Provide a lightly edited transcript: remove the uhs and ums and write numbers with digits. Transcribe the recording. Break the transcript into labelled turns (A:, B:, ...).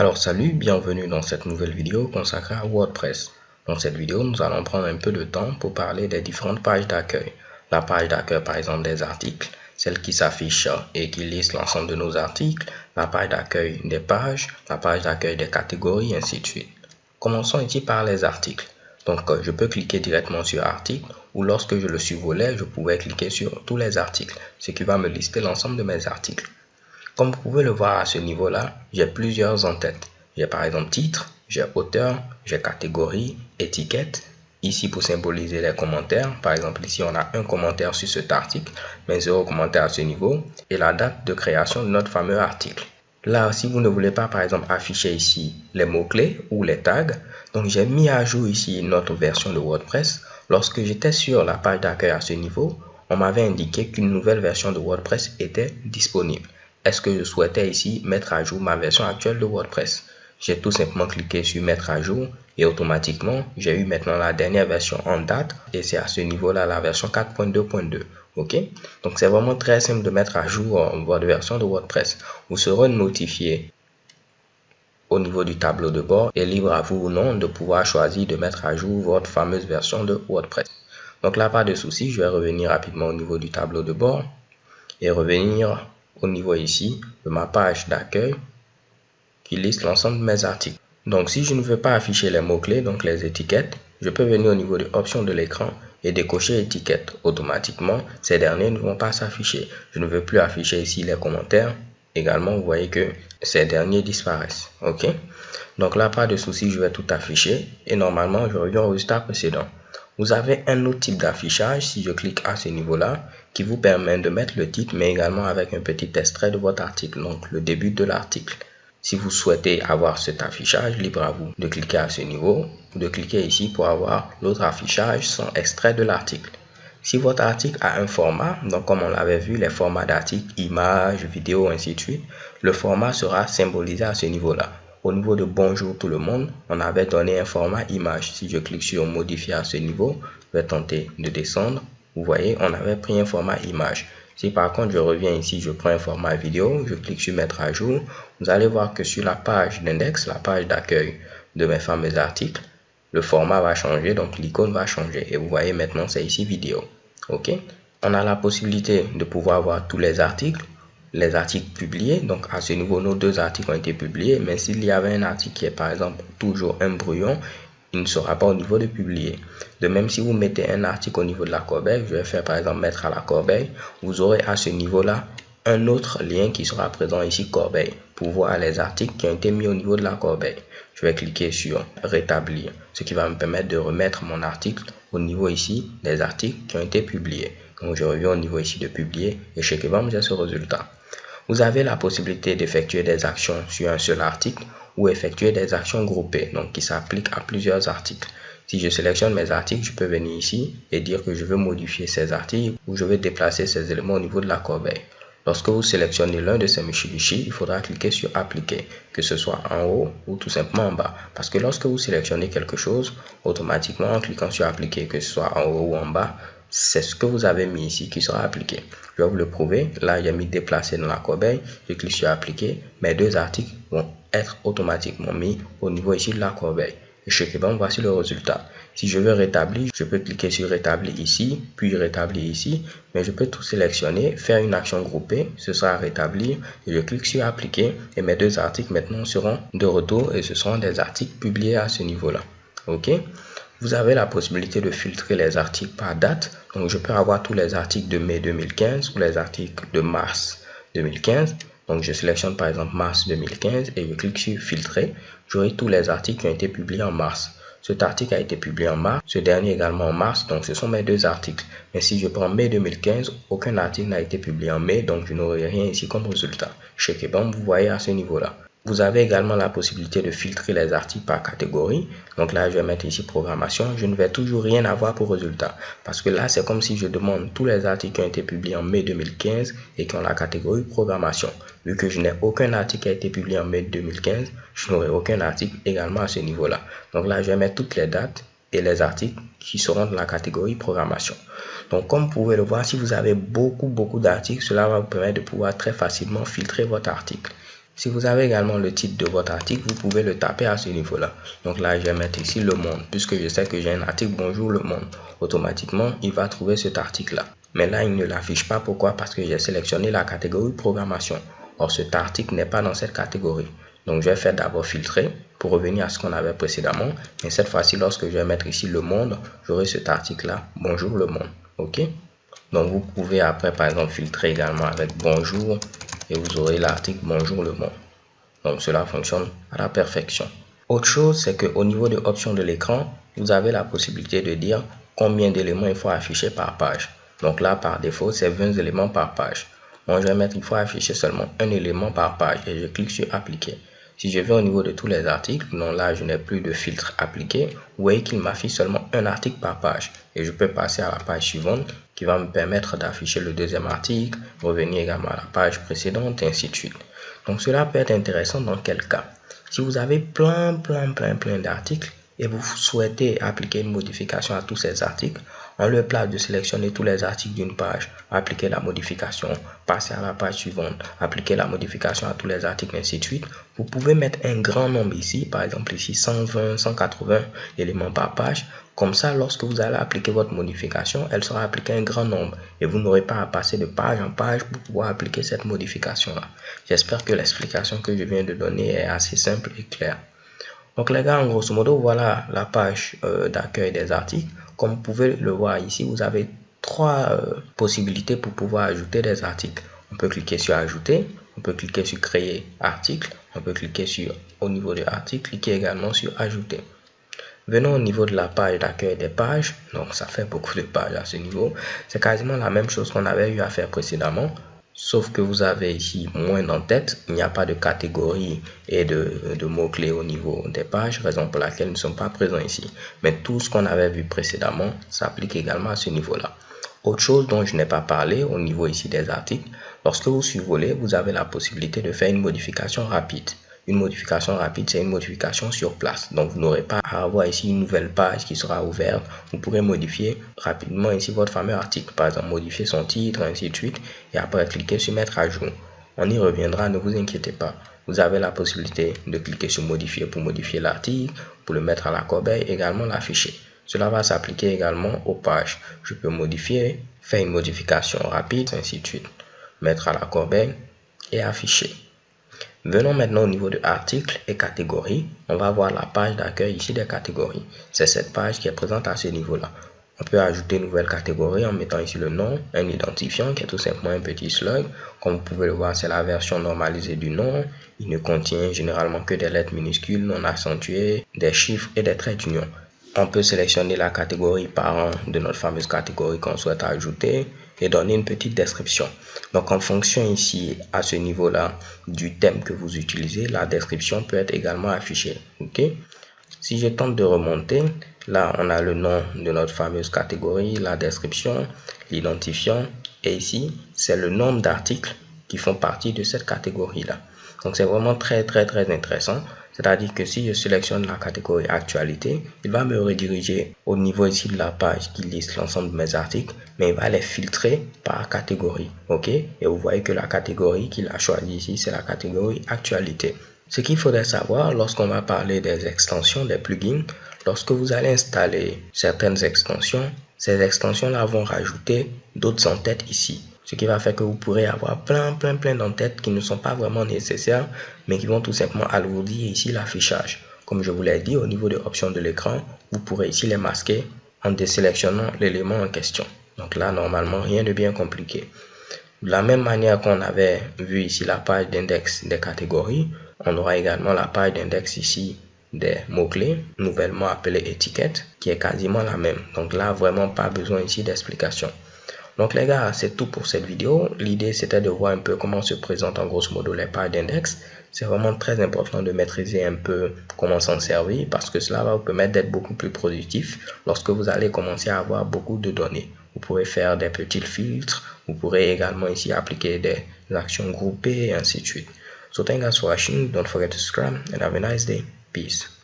A: Alors salut, bienvenue dans cette nouvelle vidéo consacrée à WordPress. Dans cette vidéo, nous allons prendre un peu de temps pour parler des différentes pages d'accueil. La page d'accueil par exemple des articles, celle qui s'affiche et qui liste l'ensemble de nos articles, la page d'accueil des pages, la page d'accueil des catégories, ainsi de suite. Commençons ici par les articles. Donc je peux cliquer directement sur article ou lorsque je le survolais, je pouvais cliquer sur tous les articles, ce qui va me lister l'ensemble de mes articles. Comme vous pouvez le voir à ce niveau-là, j'ai plusieurs en-têtes. J'ai par exemple titre, j'ai auteur, j'ai catégorie, étiquette. Ici pour symboliser les commentaires. Par exemple ici on a un commentaire sur cet article, mais 0 commentaire à ce niveau. Et la date de création de notre fameux article. Là, si vous ne voulez pas par exemple afficher ici les mots-clés ou les tags, donc j'ai mis à jour ici notre version de WordPress. Lorsque j'étais sur la page d'accueil à ce niveau, on m'avait indiqué qu'une nouvelle version de WordPress était disponible. Est-ce que je souhaitais ici mettre à jour ma version actuelle de WordPress? J'ai tout simplement cliqué sur mettre à jour et automatiquement j'ai eu maintenant la dernière version en date et c'est à ce niveau là la version 4.2.2. ok, donc c'est vraiment très simple de mettre à jour votre version de WordPress. Vous serez notifié au niveau du tableau de bord et libre à vous ou non de pouvoir choisir de mettre à jour votre fameuse version de WordPress. Donc là, pas de souci, je vais revenir rapidement au niveau du tableau de bord et revenir au niveau ici de ma page d'accueil qui liste l'ensemble de mes articles. Donc si je ne veux pas afficher les mots-clés, donc les étiquettes, je peux venir au niveau de options de l'écran et décocher étiquettes. Automatiquement, ces derniers ne vont pas s'afficher. Je ne veux plus afficher ici les commentaires. Également, vous voyez que ces derniers disparaissent. Ok, donc là, pas de souci, je vais tout afficher et normalement, je reviens au résultat précédent. Vous avez un autre type d'affichage, si je clique à ce niveau-là, qui vous permet de mettre le titre, mais également avec un petit extrait de votre article, donc le début de l'article. Si vous souhaitez avoir cet affichage, libre à vous de cliquer à ce niveau ou de cliquer ici pour avoir l'autre affichage sans extrait de l'article. Si votre article a un format, donc comme on l'avait vu, les formats d'articles, images, vidéos, ainsi de suite, le format sera symbolisé à ce niveau-là. Au niveau de bonjour tout le monde, on avait donné un format image. Si je clique sur modifier à ce niveau, je vais tenter de descendre. Vous voyez, on avait pris un format image. Si par contre je reviens ici, je prends un format vidéo, je clique sur mettre à jour, vous allez voir que sur la page d'index, la page d'accueil de mes fameux articles, le format va changer, donc l'icône va changer. Et vous voyez maintenant, c'est ici vidéo. Ok, on a la possibilité de pouvoir voir tous les articles publiés. Donc à ce niveau, nos deux articles ont été publiés. Mais s'il y avait un article qui est par exemple toujours un brouillon, il ne sera pas au niveau de publier. De même, si vous mettez un article au niveau de la corbeille, je vais faire par exemple mettre à la corbeille, vous aurez à ce niveau-là un autre lien qui sera présent ici corbeille pour voir les articles qui ont été mis au niveau de la corbeille. Je vais cliquer sur rétablir, ce qui va me permettre de remettre mon article au niveau ici des articles qui ont été publiés. Donc je reviens au niveau ici de publier et chez Kebam, j'ai ce résultat. Vous avez la possibilité d'effectuer des actions sur un seul article ou effectuer des actions groupées, donc qui s'appliquent à plusieurs articles. Si je sélectionne mes articles, je peux venir ici et dire que je veux modifier ces articles ou je veux déplacer ces éléments au niveau de la corbeille. Lorsque vous sélectionnez l'un de ces Mitsubishi, il faudra cliquer sur appliquer, que ce soit en haut ou tout simplement en bas. Parce que lorsque vous sélectionnez quelque chose, automatiquement en cliquant sur appliquer, que ce soit en haut ou en bas, c'est ce que vous avez mis ici qui sera appliqué. Je vais vous le prouver. Là, j'ai mis déplacer dans la corbeille. Je clique sur appliquer. Mes deux articles vont être automatiquement mis au niveau ici de la corbeille. Et chez Kebam, voici le résultat. Si je veux rétablir, je peux cliquer sur rétablir ici, puis rétablir ici. Mais je peux tout sélectionner, faire une action groupée. Ce sera rétablir. Et je clique sur appliquer. Et mes deux articles maintenant seront de retour. Et ce seront des articles publiés à ce niveau-là. Ok? Vous avez la possibilité de filtrer les articles par date. Donc, je peux avoir tous les articles de mai 2015 ou les articles de mars 2015. Donc, je sélectionne par exemple mars 2015 et je clique sur filtrer. J'aurai tous les articles qui ont été publiés en mars. Cet article a été publié en mars, ce dernier également en mars, donc ce sont mes deux articles. Mais si je prends mai 2015, aucun article n'a été publié en mai, donc je n'aurai rien ici comme résultat. Chez Kebam, vous voyez à ce niveau-là. Vous avez également la possibilité de filtrer les articles par catégorie. Donc là, je vais mettre ici programmation. Je ne vais toujours rien avoir pour résultat. Parce que là, c'est comme si je demande tous les articles qui ont été publiés en mai 2015 et qui ont la catégorie programmation. Vu que je n'ai aucun article qui a été publié en mai 2015, je n'aurai aucun article également à ce niveau-là. Donc là, je vais mettre toutes les dates et les articles qui seront dans la catégorie programmation. Donc comme vous pouvez le voir, si vous avez beaucoup d'articles, cela va vous permettre de pouvoir très facilement filtrer votre article. Si vous avez également le titre de votre article, vous pouvez le taper à ce niveau-là. Donc là, je vais mettre ici le monde, puisque je sais que j'ai un article bonjour le monde. Automatiquement, il va trouver cet article-là. Mais là, il ne l'affiche pas. Pourquoi? Parce que j'ai sélectionné la catégorie programmation. Or, cet article n'est pas dans cette catégorie. Donc, je vais faire d'abord filtrer pour revenir à ce qu'on avait précédemment. Mais cette fois-ci, lorsque je vais mettre ici le monde, j'aurai cet article-là, bonjour le monde. OK? Donc, vous pouvez après, par exemple, filtrer également avec bonjour et vous aurez l'article bonjour le monde. Donc, cela fonctionne à la perfection. Autre chose, c'est qu'au niveau de options de l'écran, vous avez la possibilité de dire combien d'éléments il faut afficher par page. Donc là, par défaut, c'est 20 éléments par page. Moi, je vais mettre il faut afficher seulement un élément par page et je clique sur appliquer. Si je vais au niveau de tous les articles, non, là, je n'ai plus de filtre appliqué. Vous voyez qu'il m'affiche seulement un article par page. Et je peux passer à la page suivante qui va me permettre d'afficher le deuxième article, revenir également à la page précédente et ainsi de suite. Donc, cela peut être intéressant dans quel cas? Si vous avez plein d'articles et vous souhaitez appliquer une modification à tous ces articles, en lieu place de sélectionner tous les articles d'une page, appliquer la modification, passer à la page suivante, appliquer la modification à tous les articles, ainsi de suite, vous pouvez mettre un grand nombre ici, par exemple ici 120, 180 éléments par page. Comme ça, lorsque vous allez appliquer votre modification, elle sera appliquée à un grand nombre et vous n'aurez pas à passer de page en page pour pouvoir appliquer cette modification-là. J'espère que l'explication que je viens de donner est assez simple et claire. Donc les gars, en grosso modo, voilà la page d'accueil des articles. Comme vous pouvez le voir ici, vous avez trois possibilités pour pouvoir ajouter des articles. On peut cliquer sur ajouter, on peut cliquer sur créer article, on peut cliquer sur au niveau de article, cliquer également sur ajouter. Venons au niveau de la page d'accueil des pages. Donc ça fait beaucoup de pages à ce niveau. C'est quasiment la même chose qu'on avait eu à faire précédemment. Sauf que vous avez ici moins d'en-tête, il n'y a pas de catégorie et de mots-clés au niveau des pages, raison pour laquelle ils ne sont pas présents ici. Mais tout ce qu'on avait vu précédemment s'applique également à ce niveau-là. Autre chose dont je n'ai pas parlé au niveau ici des articles, lorsque vous survolez, vous avez la possibilité de faire une modification rapide. Une modification rapide, c'est une modification sur place. Donc, vous n'aurez pas à avoir ici une nouvelle page qui sera ouverte. Vous pourrez modifier rapidement ici votre fameux article. Par exemple, modifier son titre, ainsi de suite. Et après, cliquer sur mettre à jour. On y reviendra, ne vous inquiétez pas. Vous avez la possibilité de cliquer sur modifier pour modifier l'article, pour le mettre à la corbeille, également l'afficher. Cela va s'appliquer également aux pages. Je peux modifier, faire une modification rapide, ainsi de suite. Mettre à la corbeille et afficher. Venons maintenant au niveau de articles et catégories. On va voir la page d'accueil ici des catégories. C'est cette page qui est présente à ce niveau-là. On peut ajouter une nouvelle catégorie en mettant ici le nom, un identifiant qui est tout simplement un petit slug. Comme vous pouvez le voir, c'est la version normalisée du nom. Il ne contient généralement que des lettres minuscules non accentuées, des chiffres et des traits d'union. On peut sélectionner la catégorie parent de notre fameuse catégorie qu'on souhaite ajouter et donner une petite description. Donc en fonction ici à ce niveau-là du thème que vous utilisez, la description peut être également affichée. Ok? Si je tente de remonter, là on a le nom de notre fameuse catégorie, la description, l'identifiant et ici c'est le nombre d'articles qui font partie de cette catégorie-là. Donc c'est vraiment très intéressant. C'est-à-dire que si je sélectionne la catégorie actualité, il va me rediriger au niveau ici de la page qui liste l'ensemble de mes articles, mais il va les filtrer par catégorie. Ok? Et vous voyez que la catégorie qu'il a choisie ici, c'est la catégorie actualité. Ce qu'il faudrait savoir lorsqu'on va parler des extensions, des plugins, lorsque vous allez installer certaines extensions, ces extensions-là vont rajouter d'autres en-têtes ici. Ce qui va faire que vous pourrez avoir plein d'en-têtes qui ne sont pas vraiment nécessaires, mais qui vont tout simplement alourdir ici l'affichage. Comme je vous l'ai dit, au niveau des options de l'écran, vous pourrez ici les masquer en désélectionnant l'élément en question. Donc là, normalement, rien de bien compliqué. De la même manière qu'on avait vu ici la page d'index des catégories, on aura également la page d'index ici des mots-clés, nouvellement appelée étiquette, qui est quasiment la même. Donc là, vraiment pas besoin ici d'explication. Donc les gars, c'est tout pour cette vidéo. L'idée, c'était de voir un peu comment se présentent en grosso modo les pages d'index. C'est vraiment très important de maîtriser un peu comment s'en servir parce que cela va vous permettre d'être beaucoup plus productif lorsque vous allez commencer à avoir beaucoup de données. Vous pourrez faire des petits filtres. Vous pourrez également ici appliquer des actions groupées et ainsi de suite. So thank you guys for watching. Don't forget to subscribe and have a nice day. Peace.